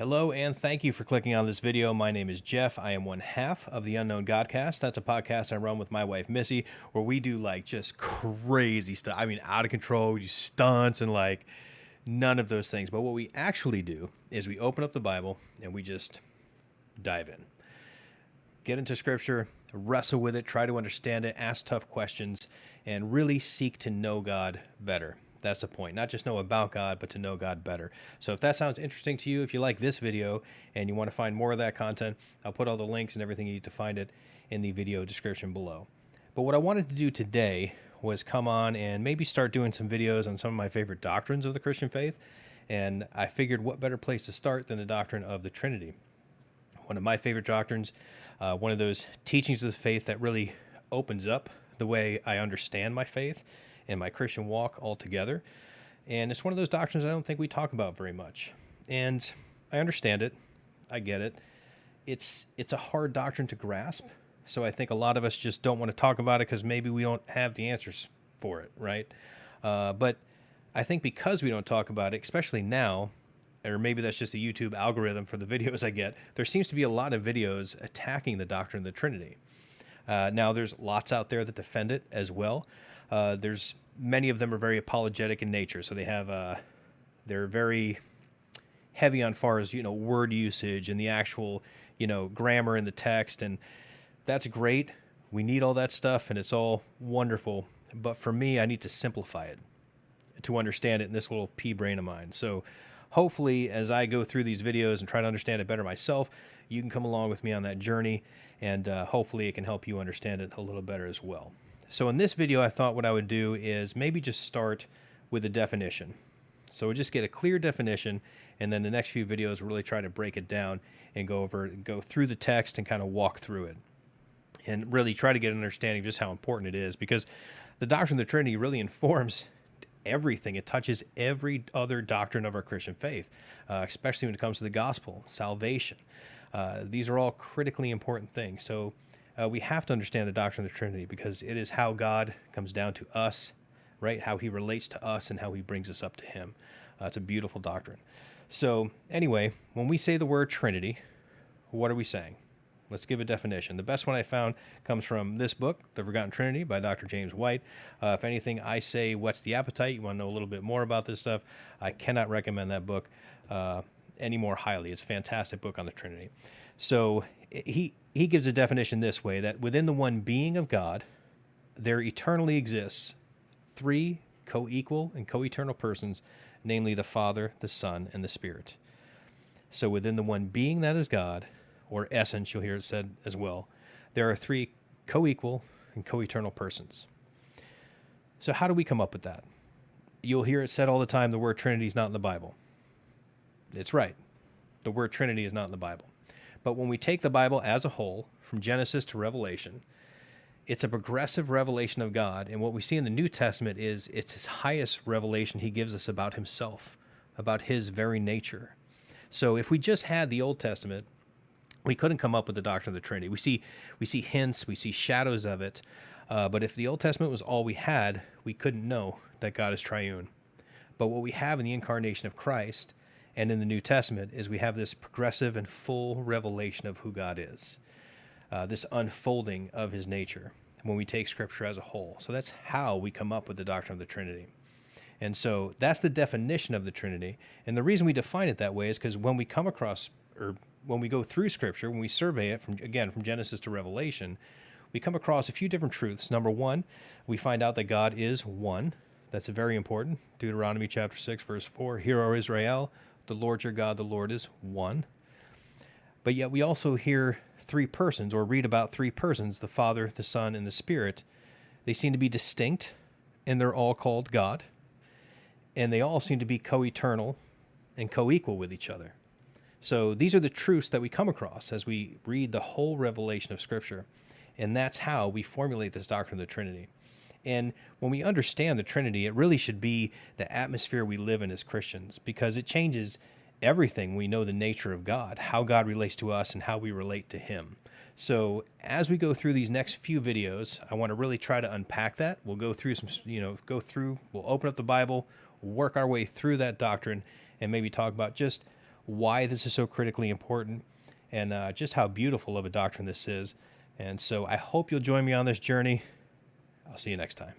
Hello, and thank you for clicking on this video. My name is Jeff. I am one half of the Unknown Godcast. That's a podcast I run with my wife, Missy, where we do like just crazy stuff. I mean, out of control, we do stunts and like none of those things. But what we actually do is we open up the Bible and we just dive in, get into scripture, wrestle with it, try to understand it, ask tough questions, and really seek to know God better. That's the point. Not just know about God, but to know God better. So if that sounds interesting to you, if you like this video and you want to find more of that content, I'll put all the links and everything you need to find it in the video description below. But what I wanted to do today was come on and maybe start doing some videos on some of my favorite doctrines of the Christian faith. And I figured what better place to start than the doctrine of the Trinity. One of my favorite doctrines, one of those teachings of the faith that really opens up the way I understand my faith and my Christian walk altogether. And it's one of those doctrines I don't think we talk about very much. And I understand it. I get it. It's a hard doctrine to grasp. So I think a lot of us just don't want to talk about it because maybe we don't have the answers for it, right? But I think because we don't talk about it, especially now, or maybe that's just a YouTube algorithm for the videos I get, there seems to be a lot of videos attacking the doctrine of the Trinity. Now, there's lots out there that defend it as well. There's many of them are very apologetic in nature, so they're very heavy on far as word usage and the actual grammar in the text, and that's great. We need all that stuff, and it's all wonderful. But for me, I need to simplify it to understand it in this little pea brain of mine. So hopefully, as I go through these videos and try to understand it better myself, you can come along with me on that journey, and hopefully it can help you understand it a little better as well. So in this video, I thought what I would do is maybe just start with a definition. So we'll just get a clear definition, and then the next few videos really try to break it down and go through the text and kind of walk through it and really try to get an understanding of just how important it is, because the doctrine of the Trinity really informs everything. It touches every other doctrine of our Christian faith, especially when it comes to the gospel, salvation. These are all critically important things. So we have to understand the doctrine of the Trinity because it is how God comes down to us, right? How he relates to us and how he brings us up to him. It's a beautiful doctrine. So anyway, when we say the word Trinity, what are we saying? Let's give a definition. The best one I found comes from this book, The Forgotten Trinity by Dr. James White. If anything I say whets the appetite, you want to know a little bit more about this stuff, I cannot recommend that book any more highly. It's a fantastic book on the Trinity. So he gives a definition this way, that within the one being of God, there eternally exists three co-equal and co-eternal persons, namely the Father, the Son, and the Spirit. So within the one being that is God, or essence, you'll hear it said as well, there are three co-equal and co-eternal persons. So how do we come up with that? You'll hear it said all the time, the word Trinity is not in the Bible. It's right. The word Trinity is not in the Bible. But when we take the Bible as a whole, from Genesis to Revelation, it's a progressive revelation of God. And what we see in the New Testament is it's his highest revelation he gives us about himself, about his very nature. So if we just had the Old Testament, we couldn't come up with the doctrine of the Trinity. We see hints, we see shadows of it. But if the Old Testament was all we had, we couldn't know that God is triune. But what we have in the incarnation of Christ and in the New Testament is we have this progressive and full revelation of who God is, this unfolding of his nature when we take Scripture as a whole. So that's how we come up with the doctrine of the Trinity. And so that's the definition of the Trinity. And the reason we define it that way is because when we come across, or when we go through Scripture, when we survey it from Genesis to Revelation, we come across a few different truths. Number one, we find out that God is one. That's very important. Deuteronomy chapter 6, verse 4, Hear, O Israel, the Lord your God, the Lord is one. But yet we also hear three persons, or read about three persons, the Father, the Son, and the Spirit. They seem to be distinct, and they're all called God. And they all seem to be co-eternal and co-equal with each other. So these are the truths that we come across as we read the whole revelation of Scripture. And that's how we formulate this doctrine of the Trinity. And when we understand the Trinity, it really should be the atmosphere we live in as Christians, because it changes everything. We know the nature of God, how God relates to us, and how we relate to him. So as we go through these next few videos, I want to really try to unpack that. We'll go through we'll open up the Bible, work our way through that doctrine, and maybe talk about just why this is so critically important, and just how beautiful of a doctrine this is. And so I hope you'll join me on this journey. I'll see you next time.